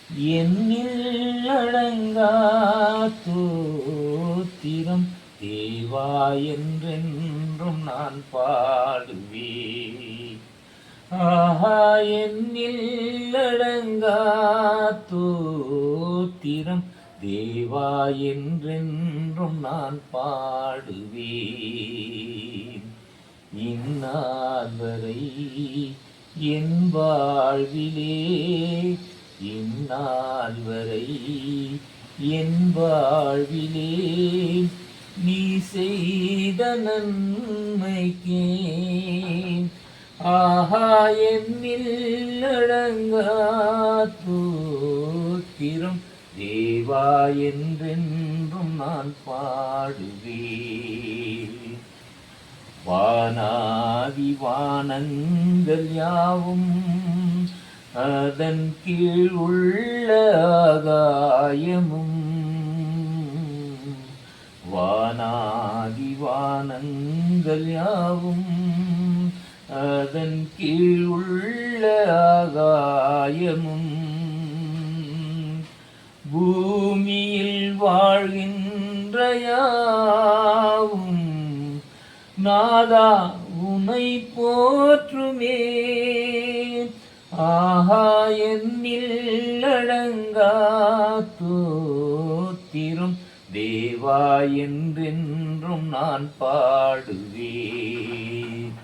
எண்ணில் அடங்கா தோத்திரம் தேவா என்றென்றும் நான் பாடுவேன். ஆஹா, எண்ணில் அடங்கா தோத்திரம் தேவா என்றென்றும் நான் பாடுவேன். இந்நாள் வரை என் வாழ்விலே, இந்நாள் வரை என் வாழ்விலே நீ செய்த நன்மைக்கே ஆஹா, என்னில் அடங்கா தோத்திரம் தேவா என்றென்றும் நான் பாடுவேன். வானாதி வானங்கள் யாவும் அதன் கீழ் உள்ள ஆகாயமும், வானாதி வானங்கள் யாவும் அதன் கீழ் உள்ள ஆகாயமும், பூமியில் வாழ்கின்ற யாவும் நாதா உனை போற்றுமே. ஆஹா, என்னில் அடங்கா தோத்திரம் தேவா என்றென்றும் நான் பாடுவேன்.